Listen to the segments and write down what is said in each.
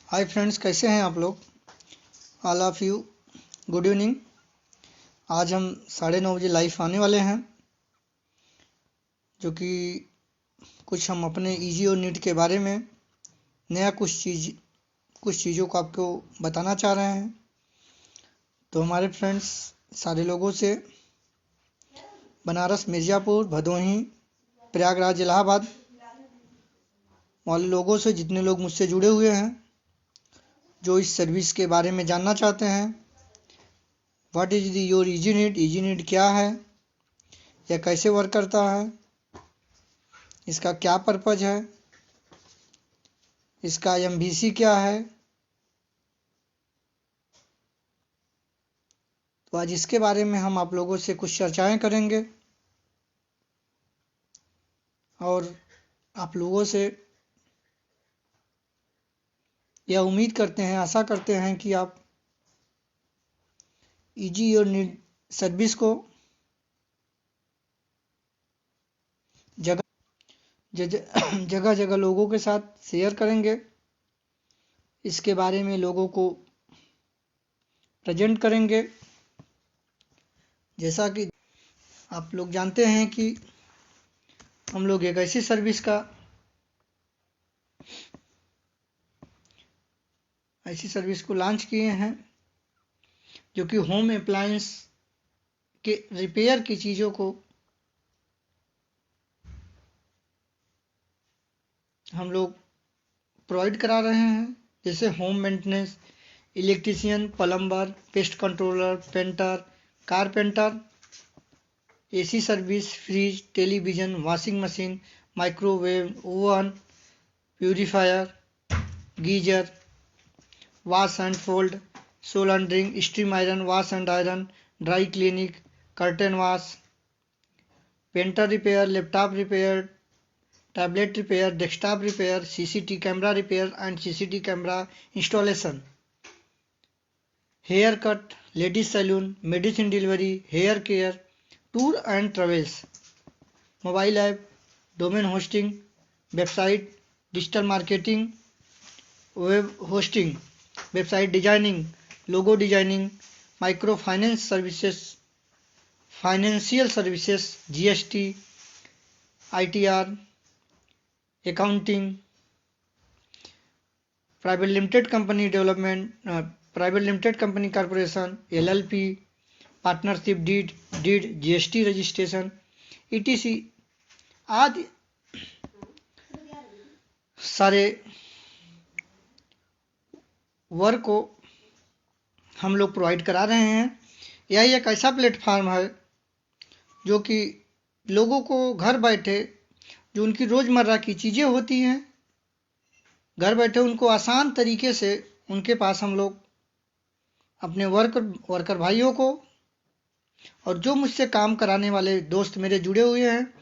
Hi friends, कैसे हैं आप लोग? All of you good evening. आज हम 9:30 बजे लाइव आने वाले हैं, जो कि कुछ हम अपने इजी और नीट के बारे में नया कुछ चीज़ों को आपको बताना चाह रहे हैं। तो हमारे फ्रेंड्स सारे लोगों से बनारस, मिर्ज़ापुर, भदोही, प्रयागराज, इलाहाबाद वाले लोगों से, जितने लोग मुझसे जुड़े हुए हैं, जो इस सर्विस के बारे में जानना चाहते हैं, what is your easy NEET क्या है, यह कैसे वर्क करता है, इसका क्या पर्पज है, इसका एमवीसी क्या है, तो आज इसके बारे में हम आप लोगों से कुछ चर्चाएं करेंगे और आप लोगों से यह उम्मीद करते हैं, आशा करते हैं कि आप इजी और नीट सर्विस को जगह जगह लोगों के साथ शेयर करेंगे, इसके बारे में लोगों को प्रेजेंट करेंगे। जैसा कि आप लोग जानते हैं कि हम लोग एक ऐसी सर्विस को लॉन्च किए हैं जो कि होम अप्लायंस के रिपेयर की चीज़ों को हम लोग प्रोवाइड करा रहे हैं, जैसे home maintenance, electrician, plumber, pest controller, painter, carpenter, AC service, fridge, television, washing machine, microwave, oven, purifier, geyser, wash and fold, soldering, steam iron, wash and iron, dry cleaning, curtain wash, painter repair, laptop repair, tablet repair, desktop repair, CCT camera repair and CCT camera installation, hair cut, ladies salon, medicine delivery, hair care, tour and travels, mobile app, domain hosting, website, digital marketing, web hosting, website designing, logo designing, micro finance services, financial services, GST, ITR, accounting, private limited company development, private limited company corporation, LLP, partnership deed, GST registration, ETC आदि सारे work को हम लोग provide करा रहे हैं। यह एक ऐसा प्लेटफार्म है जो कि लोगों को घर बैठे जो उनकी रोज़मर्रा की चीज़ें होती हैं, घर बैठे उनको आसान तरीके से उनके पास हम लोग अपने वर्कर भाइयों को और जो मुझसे काम कराने वाले दोस्त मेरे जुड़े हुए हैं,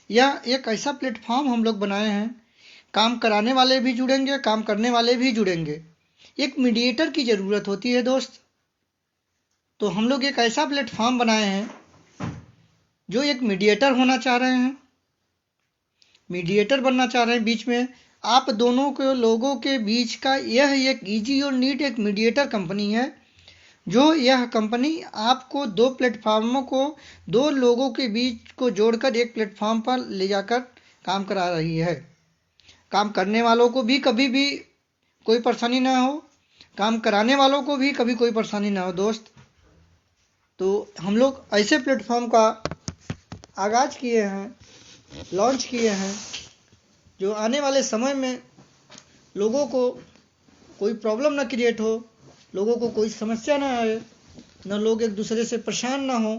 यह एक ऐसा प्लेटफॉर्म हम लोग बनाए हैं, काम कराने वाले भी जुड़ेंगे, काम करने वाले भी जुड़ेंगे। एक मीडिएटर की ज़रूरत होती है दोस्त, तो हम लोग एक ऐसा प्लेटफॉर्म बनाए हैं जो एक मीडिएटर होना चाह रहे हैं, मीडिएटर बनना चाह रहे हैं बीच में आप दोनों के लोगों के बीच का। यह एक इजी और नीट एक मीडिएटर कंपनी है, जो यह कंपनी आपको दो प्लेटफार्मों को, दो लोगों के बीच को जोड़कर एक प्लेटफार्म पर ले जाकर काम करा रही है। काम करने वालों को भी कभी भी कोई परेशानी ना हो, काम कराने वालों को भी कभी कोई परेशानी ना हो दोस्त। तो हम लोग ऐसे प्लेटफॉर्म का आगाज़ किए हैं, लॉन्च किए हैं, जो आने वाले समय में लोगों को कोई प्रॉब्लम ना क्रिएट हो, लोगों को कोई समस्या ना आए, न लोग एक दूसरे से परेशान ना हो।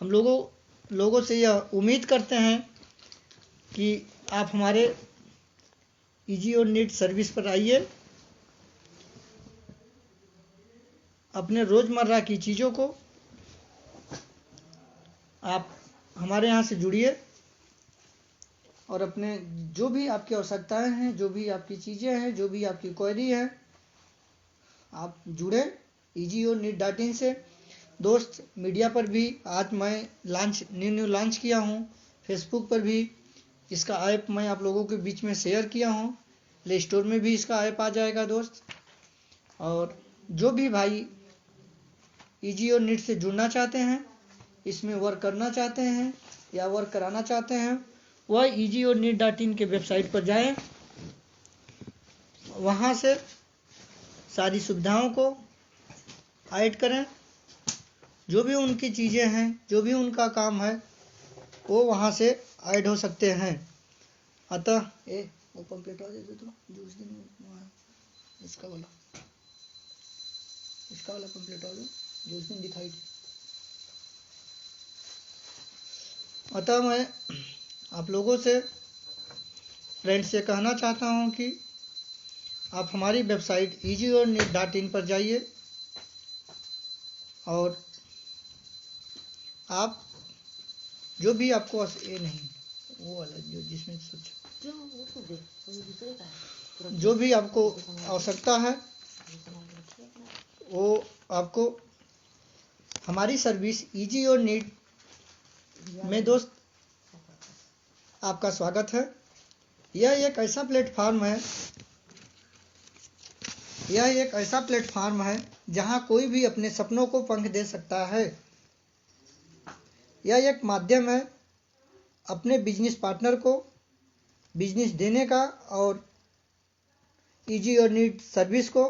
हम लोगों से यह उम्मीद करते हैं कि आप हमारे इजी और नीट सर्विस पर आइए, अपने रोज़मर्रा की चीज़ों को आप हमारे यहाँ से जुड़िए और अपने जो भी आपकी आवश्यकताएं हैं, जो भी आपकी चीज़ें हैं, जो भी आपकी क्वेरी है, आप जुड़े इजी और नीट.in से। दोस्त, मीडिया पर भी आज मैं न्यू लॉन्च किया हूँ, फेसबुक पर भी इसका ऐप मैं आप लोगों के बीच में शेयर किया हूँ, प्ले स्टोर में भी इसका ऐप आ जाएगा दोस्त। और जो भी भाई ईजी और नीट से जुड़ना चाहते हैं, इसमें वर्क करना चाहते हैं या वर्क कराना चाहते हैं, वह easyordneat.in के वेबसाइट पर जाएं, वहाँ से सारी सुविधाओं को ऐड करें। जो भी उनकी चीज़ें हैं, जो भी उनका काम है, वो वहाँ से ऐड हो सकते हैं। अतः वो पम्पलेट दे दो तो जो उस दिन इसका वाला पम्पलेट दो जो उस दिन दिखाई थी। अतः मैं आप लोगों से फ्रेंड से कहना चाहता हूँ कि आप हमारी वेबसाइट easyordneat.in पर जाइए और आप जो भी आपको वो वाला जो जिसमें जो भी आपको आवश्यकता है, वो आपको हमारी सर्विस easyordneat में दोस्त आपका स्वागत है। यह एक ऐसा प्लेटफार्म है जहां कोई भी अपने सपनों को पंख दे सकता है। यह एक माध्यम है अपने बिजनेस पार्टनर को बिजनेस देने का और easyordneat सर्विस को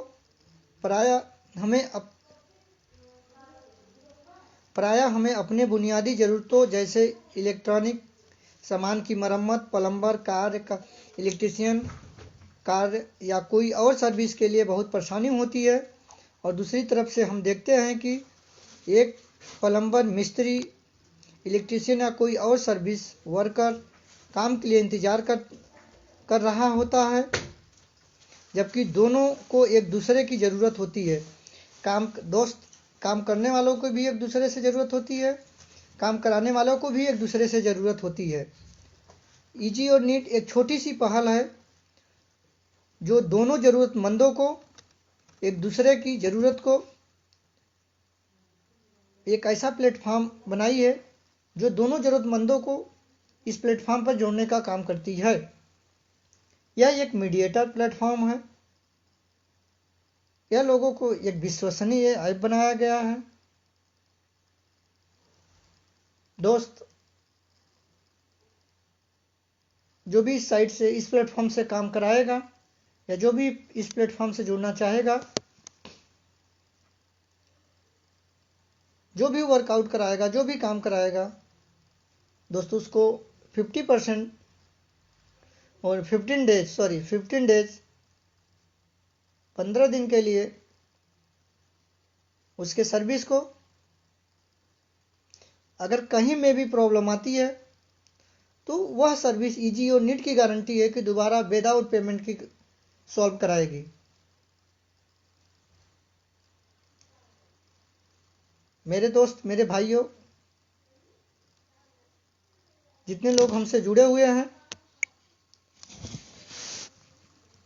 प्रायः हमें अपने बुनियादी ज़रूरतों जैसे इलेक्ट्रॉनिक सामान की मरम्मत, प्लम्बर कार्य का, इलेक्ट्रीशियन कार्य या कोई और सर्विस के लिए बहुत परेशानी होती है। और दूसरी तरफ से हम देखते हैं कि एक प्लम्बर, मिस्त्री, इलेक्ट्रीशियन या कोई और सर्विस वर्कर काम के लिए इंतज़ार कर रहा होता है, जबकि दोनों को एक दूसरे की ज़रूरत होती है। काम करने वालों को भी एक दूसरे से ज़रूरत होती है, काम कराने वालों को भी एक दूसरे से ज़रूरत होती है। easyordneat एक छोटी सी पहल है जो दोनों ज़रूरतमंदों को एक दूसरे की ज़रूरत को एक ऐसा प्लेटफॉर्म बनाई है जो दोनों ज़रूरतमंदों को इस प्लेटफॉर्म पर जोड़ने का काम करती है। यह एक मीडिएटर प्लेटफॉर्म है। यह लोगों को एक विश्वसनीय ऐप बनाया गया है। दोस्त, जो भी इस साइट से, इस प्लेटफॉर्म से काम कराएगा या जो भी इस प्लेटफॉर्म से जुड़ना चाहेगा, जो भी वर्कआउट कराएगा, जो भी काम कराएगा, दोस्तों उसको 50% और 15 डेज 15 दिन के लिए उसके सर्विस को, अगर कहीं में भी प्रॉब्लम आती है तो वह सर्विस easyordneat की गारंटी है कि दोबारा विदाउट पेमेंट की सॉल्व कराएगी। मेरे दोस्त, मेरे भाइयों, जितने लोग हमसे जुड़े हुए हैं,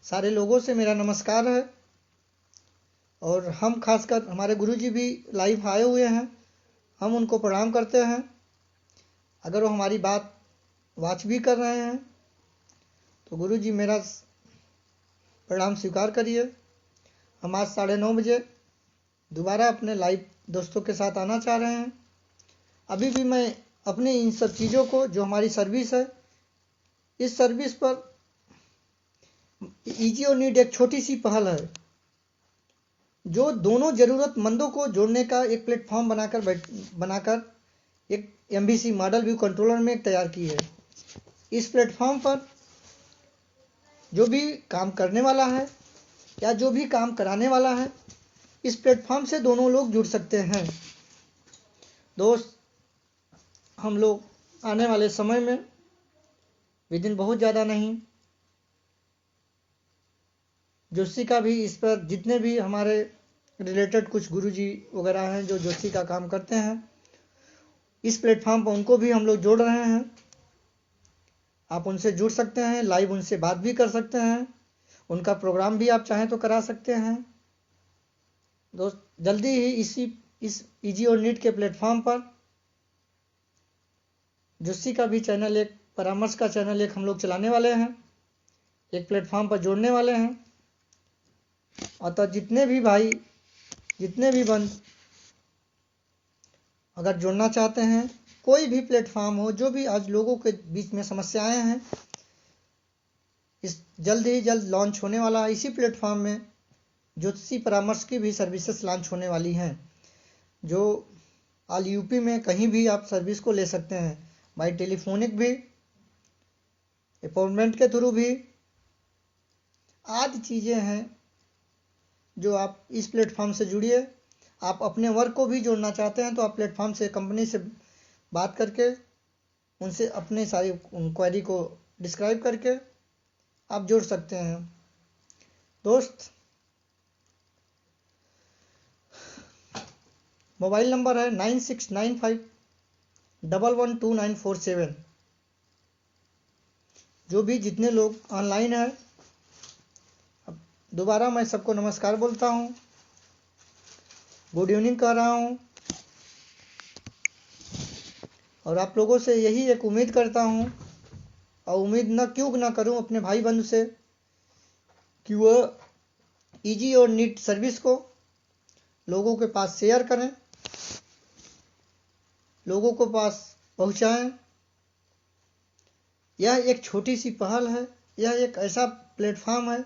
सारे लोगों से मेरा नमस्कार है। और हम खासकर हमारे गुरुजी भी लाइव आए हुए हैं, हम उनको प्रणाम करते हैं। अगर वो हमारी बात वाच भी कर रहे हैं तो गुरुजी मेरा प्रणाम स्वीकार करिए। हम आज 9:30 बजे दोबारा अपने लाइव दोस्तों के साथ आना चाह रहे हैं। अभी भी मैं अपने इन सब चीज़ों को, जो हमारी सर्विस है, इस सर्विस पर easyordneat एक छोटी सी पहल है जो दोनों ज़रूरतमंदों को जोड़ने का एक प्लेटफॉर्म बनाकर एक MVC मॉडल व्यू कंट्रोलर में तैयार की है। इस प्लेटफॉर्म पर जो भी काम करने वाला है या जो भी काम कराने वाला है, इस प्लेटफॉर्म से दोनों लोग जुड़ सकते हैं। दोस्त, हम लोग आने वाले समय में, विदिन बहुत ज़्यादा नहीं, जोशी का भी इस पर, जितने भी हमारे रिलेटेड कुछ गुरुजी वगैरह हैं जो जोशी का काम करते हैं, इस प्लेटफॉर्म पर उनको भी हम लोग जोड़ रहे हैं। आप उनसे जुड़ सकते हैं, लाइव उनसे बात भी कर सकते हैं, उनका प्रोग्राम भी आप चाहें तो करा सकते हैं। दोस्त, जल्दी ही इस easyordneat के प्लेटफॉर्म पर जोशी का भी चैनल, एक परामर्श का चैनल एक हम लोग चलाने वाले हैं, एक प्लेटफॉर्म पर जोड़ने वाले हैं। अतः जितने भी भाई, जितने भी बंद अगर जुड़ना चाहते हैं, कोई भी प्लेटफॉर्म हो, जो भी आज लोगों के बीच में समस्याएं हैं, इस जल्द ही जल्द लॉन्च होने वाला है। इसी प्लेटफॉर्म में ज्योतिषी परामर्श की भी सर्विसेज लॉन्च होने वाली हैं, जो ऑल यूपी में कहीं भी आप सर्विस को ले सकते हैं, बाई टेलीफोनिक भी, अपॉइंटमेंट के थ्रू भी। आदि चीज़ें हैं जो आप इस प्लेटफॉर्म से जुड़िए। आप अपने वर्क को भी जोड़ना चाहते हैं तो आप प्लेटफॉर्म से, कंपनी से बात करके उनसे अपने सारी क्वेरी को डिस्क्राइब करके आप जोड़ सकते हैं। दोस्त, मोबाइल नंबर है 9695112947। जो भी जितने लोग ऑनलाइन हैं, अब दोबारा मैं सबको नमस्कार बोलता हूँ, गुड इवनिंग कह रहा हूँ, और आप लोगों से यही एक उम्मीद करता हूँ, और उम्मीद न क्यों ना करूँ अपने भाई बंधु से, कि वह इजी और नीट सर्विस को लोगों के पास शेयर करें, लोगों के पास पहुँचाएं। यह एक छोटी सी पहल है, यह एक ऐसा प्लेटफॉर्म है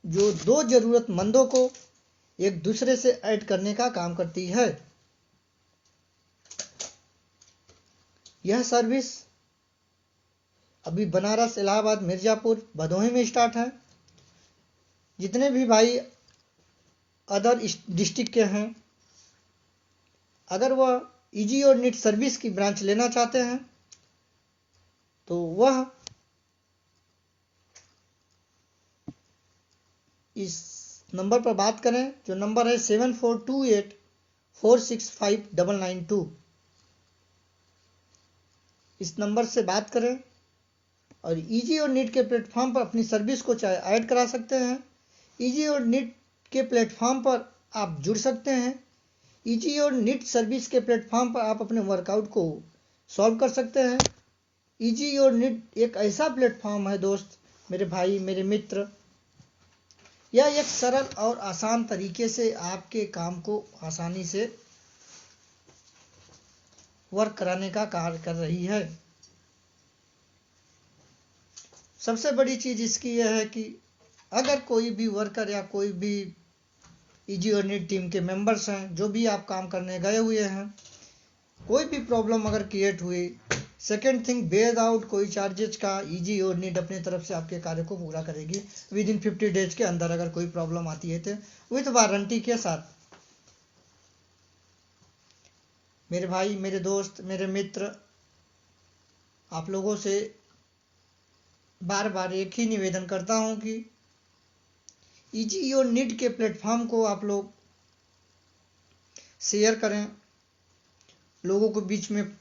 जो दो ज़रूरतमंदों को एक दूसरे से ऐड करने का काम करती है। यह सर्विस अभी बनारस, इलाहाबाद, मिर्ज़ापुर, भदोही में स्टार्ट है। जितने भी भाई अदर डिस्ट्रिक्ट के हैं, अगर वह इजी और नीट सर्विस की ब्रांच लेना चाहते हैं तो वह इस नंबर पर बात करें, जो नंबर है 7428465992। इस नंबर से बात करें और इजी और नीट के प्लेटफॉर्म पर अपनी सर्विस को चाहे ऐड करा सकते हैं। इजी और नीट के प्लेटफॉर्म पर आप जुड़ सकते हैं। इजी और नीट सर्विस के प्लेटफॉर्म पर आप अपने वर्कआउट को सॉल्व कर सकते हैं। इजी और नीट एक ऐसा प्लेटफॉर्म है दोस्त, मेरे भाई, मेरे मित्र, यह एक सरल और आसान तरीके से आपके काम को आसानी से वर्क कराने का कार्य कर रही है। सबसे बड़ी चीज़ इसकी यह है कि अगर कोई भी वर्कर या कोई भी इजी और नीट टीम के मेंबर्स हैं, जो भी आप काम करने गए हुए हैं, कोई भी प्रॉब्लम अगर क्रिएट हुई, सेकेंड थिंग, विदाउट कोई चार्जेज का इजी और नीट अपनी तरफ से आपके कार्य को पूरा करेगी विद इन 50 डेज के अंदर। अगर कोई प्रॉब्लम आती है तो विथ वारंटी के साथ। मेरे भाई, मेरे दोस्त, मेरे मित्र, आप लोगों से बार बार एक ही निवेदन करता हूं कि इजी और नीट के प्लेटफॉर्म को आप लोग शेयर करें, लोगों के बीच में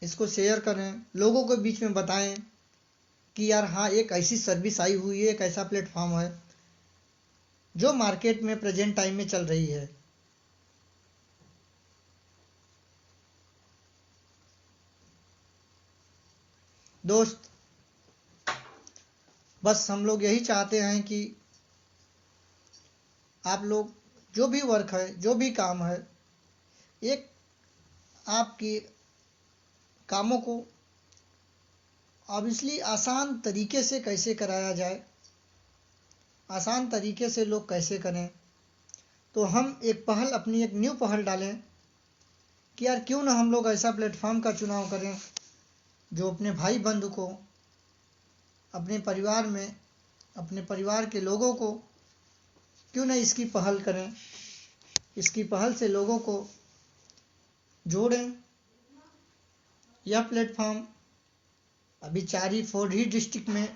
इसको शेयर करें, लोगों के बीच में बताएं कि यार हाँ, एक ऐसी सर्विस आई हुई है, एक ऐसा प्लेटफॉर्म है जो मार्केट में प्रेजेंट टाइम में चल रही है। दोस्त, बस हम लोग यही चाहते हैं कि आप लोग जो भी वर्क है, जो भी काम है, एक आपकी कामों को ऑब्वियसली आसान तरीके से कैसे कराया जाए, आसान तरीके से लोग कैसे करें, तो हम एक पहल, अपनी एक न्यू पहल डालें कि यार क्यों ना हम लोग ऐसा प्लेटफॉर्म का चुनाव करें जो अपने भाई बंधु को, अपने परिवार में, अपने परिवार के लोगों को, क्यों ना इसकी पहल करें, इसकी पहल से लोगों को जोड़ें। यह प्लेटफॉर्म अभी 4 ही डिस्ट्रिक्ट में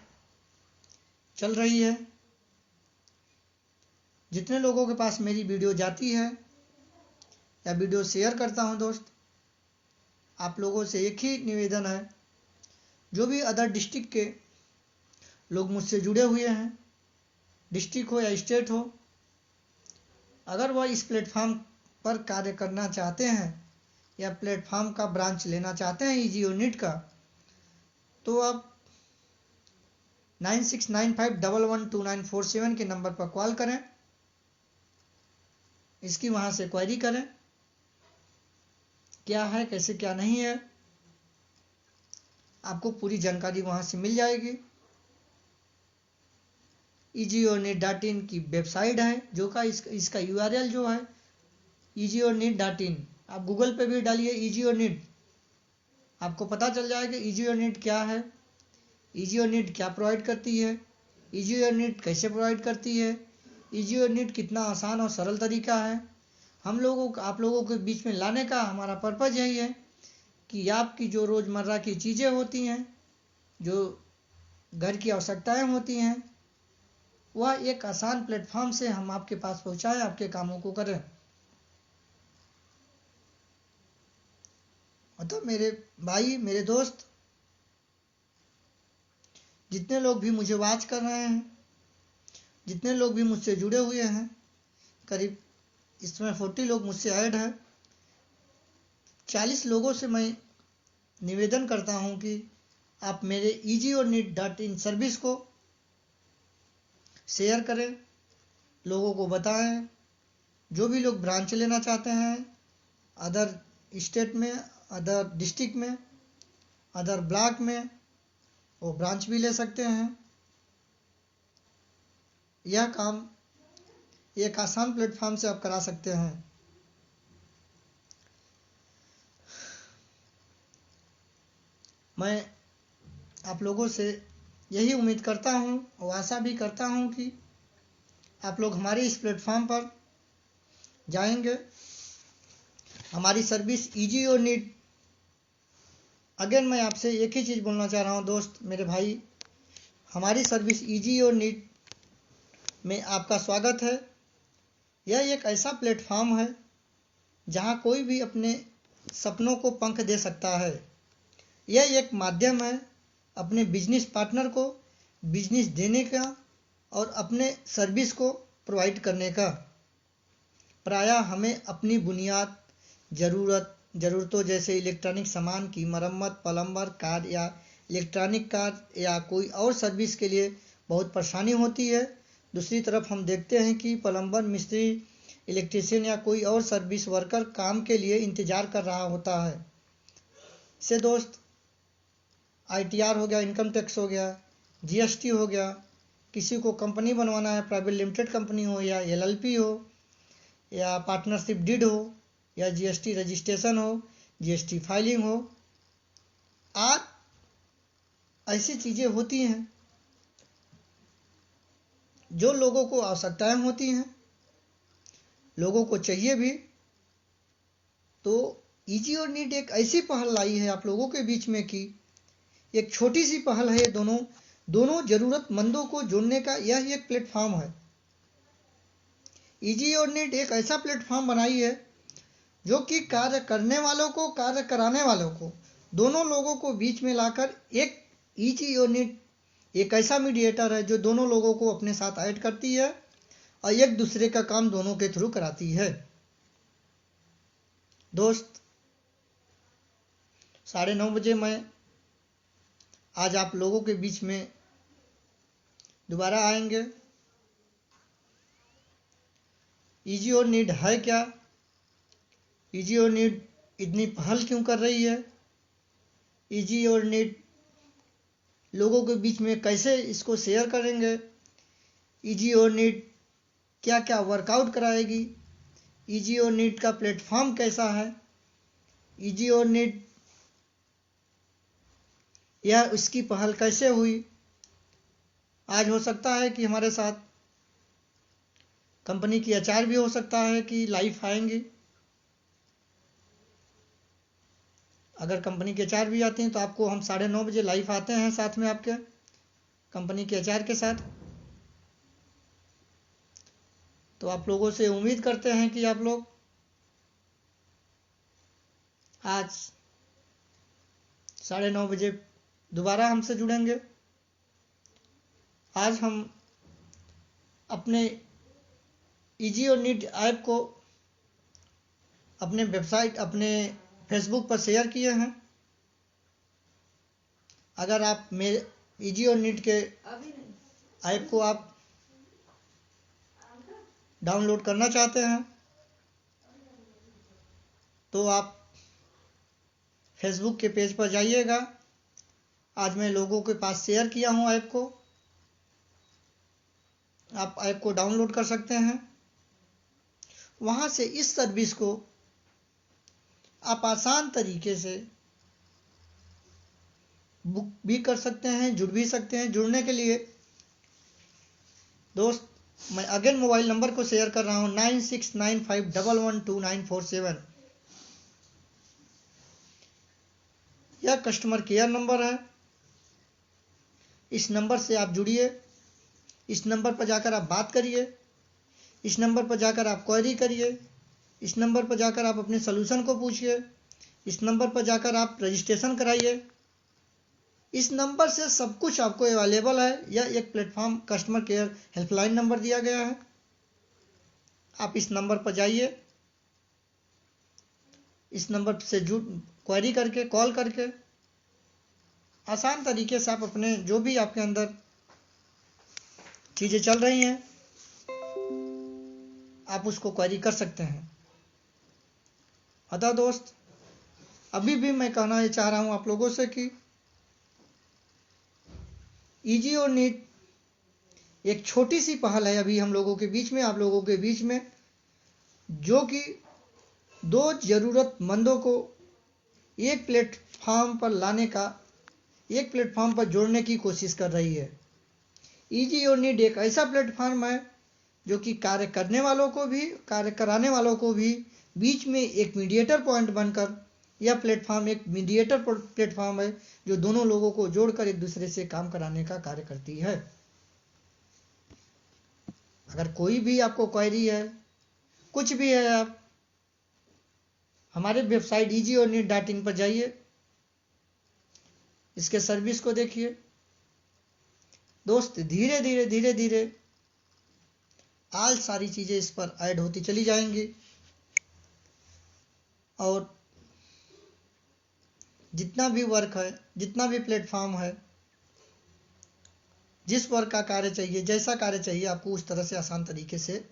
चल रही है। जितने लोगों के पास मेरी वीडियो जाती है या वीडियो शेयर करता हूं दोस्त, आप लोगों से एक ही निवेदन है, जो भी अदर डिस्ट्रिक्ट के लोग मुझसे जुड़े हुए हैं, डिस्ट्रिक्ट हो या स्टेट हो, अगर वह इस प्लेटफॉर्म पर कार्य करना चाहते हैं या प्लेटफॉर्म का ब्रांच लेना चाहते हैं इजी और नीट का, तो आप 9695112947 के नंबर पर कॉल करें इसकी वहाँ से क्वेरी करें, क्या है कैसे क्या नहीं है, आपको पूरी जानकारी वहाँ से मिल जाएगी। easyyournet.in की वेबसाइट है, जो का इसका URL जो है easyyournet.in। आप गूगल पे भी डालिए easyyournet, आपको पता चल जाएगा easyyournet क्या है, easyyournet क्या प्रोवाइड करती है, easyyournet कैसे प्रोवाइड करती है, easyyournet कितना आसान और सरल तरीका है। आप लोगों के बीच में लाने का हमारा पर्पज़ यही है कि आपकी जो रोज़मर्रा की चीज़ें होती हैं, जो घर की आवश्यकताएं होती हैं, वह एक आसान प्लेटफॉर्म से हम आपके पास पहुंचाएं, आपके कामों को करें। तो मेरे भाई, मेरे दोस्त, जितने लोग भी मुझे वॉच कर रहे हैं, जितने लोग भी मुझसे जुड़े हुए हैं, करीब इसमें 40 लोग मुझसे ऐड हैं। 40 लोगों से मैं निवेदन करता हूं कि आप मेरे easyyournet.in सर्विस को शेयर करें, लोगों को बताएं। जो भी लोग ब्रांच लेना चाहते हैं अदर स्टेट में, अदर डिस्ट्रिक्ट में, अदर ब्लॉक में, वो ब्रांच भी ले सकते हैं। यह काम एक आसान प्लेटफॉर्म से आप करा सकते हैं। मैं आप लोगों से यही उम्मीद करता हूं और आशा भी करता हूं कि आप लोग हमारे इस प्लेटफॉर्म पर जाएंगे। हमारी सर्विस easyyournet, अगेन मैं आपसे एक ही चीज़ बोलना चाह रहा हूं दोस्त, मेरे भाई, हमारी सर्विस easyyournet में आपका स्वागत है। यह एक ऐसा प्लेटफॉर्म है जहां कोई भी अपने सपनों को पंख दे सकता है। यह एक माध्यम है अपने बिजनेस पार्टनर को बिजनेस देने का और अपने सर्विस को प्रोवाइड करने का। प्रायः हमें अपनी बुनियाद ज़रूरतों जैसे इलेक्ट्रॉनिक सामान की मरम्मत, प्लम्बर कार्य या इलेक्ट्रॉनिक कार्य या कोई और सर्विस के लिए बहुत परेशानी होती है। दूसरी तरफ हम देखते हैं कि प्लम्बर, मिस्त्री, इलेक्ट्रीशियन या कोई और सर्विस वर्कर काम के लिए इंतज़ार कर रहा होता है। से दोस्त, ITR हो गया, इनकम टैक्स हो गया, GST हो गया, किसी को कंपनी बनवाना है, प्राइवेट लिमिटेड कंपनी हो या LLP हो या पार्टनरशिप डीड हो या GST रजिस्ट्रेशन हो, GST फाइलिंग हो, आज ऐसी चीज़ें होती हैं जो लोगों को आवश्यकताएं होती हैं, लोगों को चाहिए भी। तो easyyournet एक ऐसी पहल लाई है आप लोगों के बीच में कि एक छोटी सी पहल है, दोनों जरूरतमंदों को जोड़ने का यह एक प्लेटफॉर्म है। easyyournet एक ऐसा प्लेटफॉर्म बनाई है जो कि कार्य करने वालों को, कार्य कराने वालों को, दोनों लोगों को बीच में लाकर एक easyyournet एक ऐसा मीडिएटर है जो दोनों लोगों को अपने साथ ऐड करती है और एक दूसरे का काम दोनों के थ्रू कराती है। दोस्त, 9:30 बजे मैं आज आप लोगों के बीच में दोबारा आएंगे। easyyournet है क्या, easyyournet इतनी पहल क्यों कर रही है, easyyournet लोगों के बीच में कैसे इसको शेयर करेंगे, easyyournet क्या क्या वर्कआउट कराएगी, easyyournet का प्लेटफॉर्म कैसा है, easyyournet यह उसकी पहल कैसे हुई। आज हो सकता है कि हमारे साथ कंपनी की HR भी हो सकता है कि लाइव आएंगी। अगर कंपनी के HR भी आते हैं तो आपको हम 9:30 बजे लाइव आते हैं साथ में आपके कंपनी के HR के साथ। तो आप लोगों से उम्मीद करते हैं कि आप लोग आज 9:30 बजे दोबारा हमसे जुड़ेंगे। आज हम अपने easyyournet ऐप को अपने वेबसाइट, अपने फेसबुक पर शेयर किए हैं। अगर आप मेरे easyyournet के ऐप को आप डाउनलोड करना चाहते हैं तो आप फेसबुक के पेज पर जाइएगा। आज मैं लोगों के पास शेयर किया हूँ ऐप को। आप ऐप को डाउनलोड कर सकते हैं। वहाँ से इस सर्विस को आप आसान तरीके से बुक भी कर सकते हैं, जुड़ भी सकते हैं। जुड़ने के लिए दोस्त मैं अगेन मोबाइल नंबर को शेयर कर रहा हूँ 9695112947। यह कस्टमर केयर नंबर है। इस नंबर से आप जुड़िए। इस नंबर पर जाकर आप बात करिए। इस नंबर पर जाकर आप क्वेरी करिए। इस नंबर पर जाकर आप अपने सलूशन को पूछिए। इस नंबर पर जाकर आप रजिस्ट्रेशन कराइए। इस नंबर से सब कुछ आपको अवेलेबल है। यह एक platform customer care helpline number दिया गया है। आप इस नंबर पर जाइए। इस नंबर से जुड़ क्वेरी करके, कॉल करके आसान तरीके से आप अपने जो भी आपके अंदर चीज़ें चल रही हैं आप उसको क्वेरी कर सकते हैं। अतः दोस्त अभी भी मैं कहना ये चाह रहा हूँ आप लोगों से कि इजी और नीट एक छोटी सी पहल है अभी हम लोगों के बीच में, आप लोगों के बीच में, जो कि दो ज़रूरतमंदों को एक प्लेटफॉर्म पर लाने का, एक प्लेटफॉर्म पर जोड़ने की कोशिश कर रही है। इजी और नीड एक ऐसा प्लेटफॉर्म है जो कि कार्य करने वालों को भी, कार्य कराने वालों को भी बीच में एक मीडिएटर पॉइंट बनकर, यह प्लेटफॉर्म एक मीडिएटर प्लेटफॉर्म है जो दोनों लोगों को जोड़कर एक दूसरे से काम कराने का कार्य करती है। अगर कोई भी आपको क्वेरी है, कुछ भी है, आप हमारे वेबसाइट easyordneed.in पर जाइए। इसके सर्विस को देखिए। दोस्त धीरे धीरे धीरे धीरे आज सारी चीज़ें इस पर ऐड होती चली जाएंगी और जितना भी वर्क है, जितना भी प्लेटफॉर्म है, जिस वर्क का कार्य चाहिए, जैसा कार्य चाहिए आपको, उस तरह से आसान तरीके से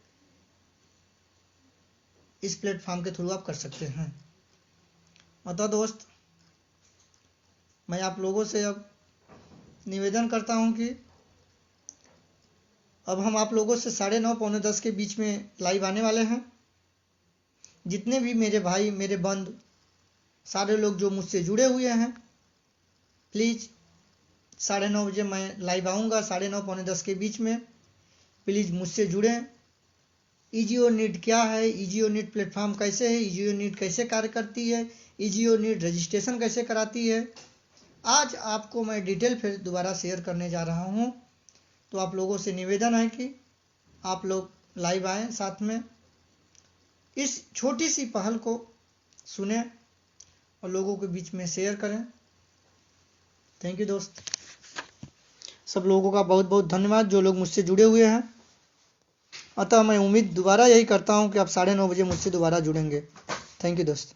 इस प्लेटफॉर्म के थ्रू आप कर सकते हैं। अतः दोस्त मैं आप लोगों से अब निवेदन करता हूं कि अब हम आप लोगों से 9:30 पौने 10 के बीच में लाइव आने वाले हैं। जितने भी मेरे भाई, मेरे बंधु, सारे लोग जो मुझसे जुड़े हुए हैं, प्लीज़ 9:30 बजे मैं लाइव आऊँगा। 9:30 पौने 10 के बीच में प्लीज़ मुझसे जुड़ें। इजी और नीड क्या है, इजी और नीड प्लेटफॉर्म कैसे है, इजी और नीड कैसे कार्य करती है, इजी और नीड रजिस्ट्रेशन कैसे कराती है, आज आपको मैं डिटेल फिर दोबारा शेयर करने जा रहा हूँ। तो आप लोगों से निवेदन है कि आप लोग लाइव आएँ, साथ में इस छोटी सी पहल को सुने और लोगों के बीच में शेयर करें। थैंक यू दोस्त। सब लोगों का बहुत बहुत धन्यवाद जो लोग मुझसे जुड़े हुए हैं। अतः मैं उम्मीद दोबारा यही करता हूँ कि आप 9:30 बजे मुझसे दोबारा जुड़ेंगे। थैंक यू दोस्त।